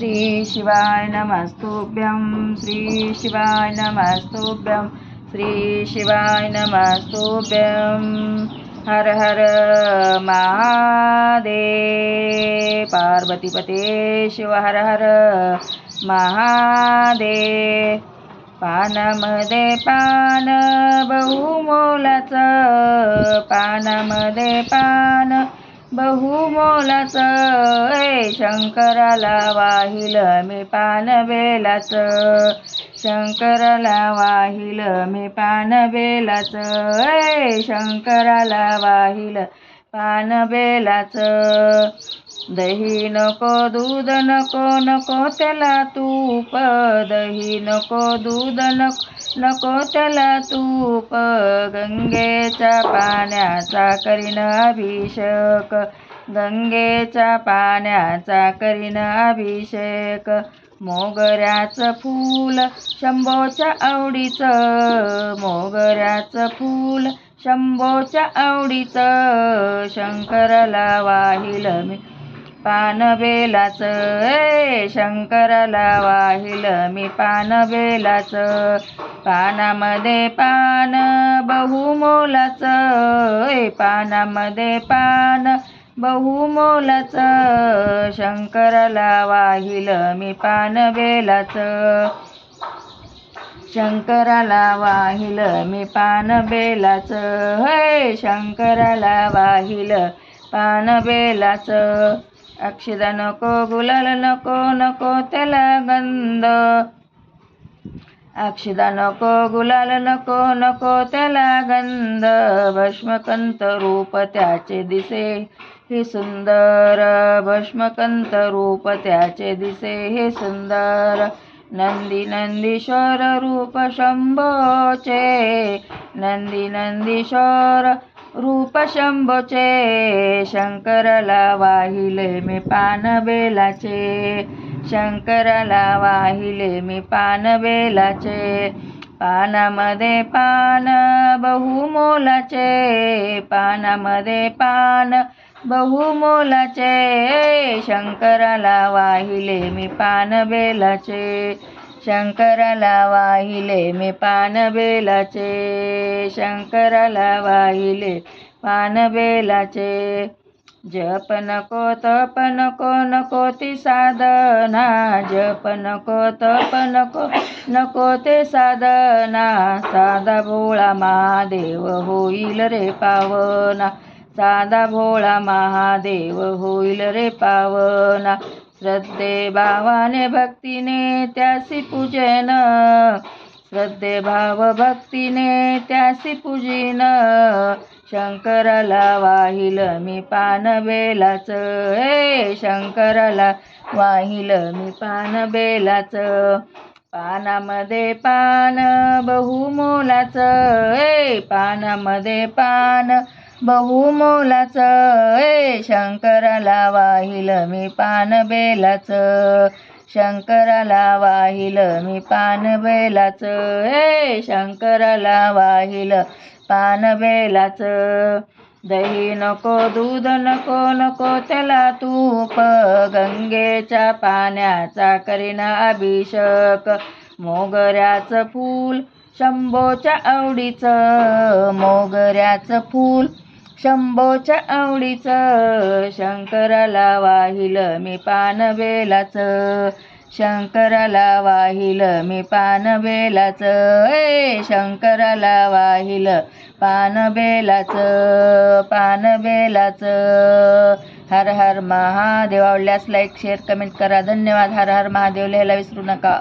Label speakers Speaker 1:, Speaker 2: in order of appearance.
Speaker 1: श्री शिवाय नमस्तुभ्यं श्री शिवाय नमस्तुभ्यं श्री शिवाय नमस्तुभ्यं। हर हर महादेव। पार्वतीपते शिव हर हर महादेव। पानामध्ये पान बहुमोलाचं, पानामध्ये पान बहुमोलाचं, शंकराला वाहिलं मी पान बेलाचं, शंकराला वाहिलं मी पान बेलाचं, शंकराला वाहिलं पान बेलाचं। दही नको दूध नको नको त्याला तूप, दही नको दूध नको त्याला तूप, गंगेच्या पाण्याचा करीन अभिषेक, गंगेच्या पाण्याचा करीन अभिषेक। मोगऱ्याचं फूल शंभोच्या आवडीचं, मोगऱ्याचं फूल शंभोच्या आवडीचं, शंकराला वाहिलं मी पान बेलाचं, शंकराला वाहिलं मी पान बेलाचं। पानामध्ये पान बहुमोलाचं, पानामध्ये पान बहुमोलाचं, शंकराला वाहिलं मी पान बेलाचं, शंकराला वाहिलं मी पान बेलाचं, शंकराला वाहिलं पान बेलाचं। अक्षदा नको गुलाल नको नको त्याला गंध, अक्षदा नको गुलाल नको नको त्याला गंध, भस्मकंत रूप त्याचे दिसे हे सुंदर, भस्मकंत रूप त्याचे दिसे हे सुंदर। नंदी नंदीश्वर रूप शंभोचे, नंदी नंदीश्वर रूप शंभोचे, शंकराला वाहिले मी पान बेलाचे, शंकराला वाहिले मी पान बेलाचे। पानामध्ये पान बहुमोलाचे, पानामध्ये पान बहुमोलाचे, शंकराला वाहिले मी पान बेलाचे, शंकराला वाहिले मी पान बेलाचे, शंकराला वाहिले पान बेलाचे। जप नको तप नको नको ती साधना, जप नको तप नको नको ते साधना, साधा भोळा महादेव होईल रे पावना, साधा भोळा महादेव होईल रे पावना। श्रद्धे भावाने भक्तीने त्यासी पूजन, श्रद्धे भाव भक्तीने त्यासी पूजिन, शंकराला वाहिलं मी पान बेलाचं, शंकराला वाहिलं मी पान बेलाचं। पानामध्ये पान बहुमोलाचं, पानामध्ये पान बहुमोलाचं, शंकराला वाहिलं मी पान बेलाचं, शंकराला वाहिलं मी पान बेलाचं, शंकराला वाहिलं पान बेलाचं। दही नको दूध नको नको त्याला तूप, गंगेच्या पाण्याचा करीन अभिषेक। मोगऱ्याचं फूल शंभोच्या आवडीचं, मोगऱ्याचं फूल शंभोच्या आवडीचं, शंकराला वाहिलं मी पान बेलाचं, शंकराला वाहिलं मी पान बेलाचं, शंकराला वाहिलं पान बेलाचं, पान बेलाचं। हर हर महादेव। आवडल्यास लाईक शेअर कमेंट करा। धन्यवाद। हर हर महादेव लिहायला विसरू नका।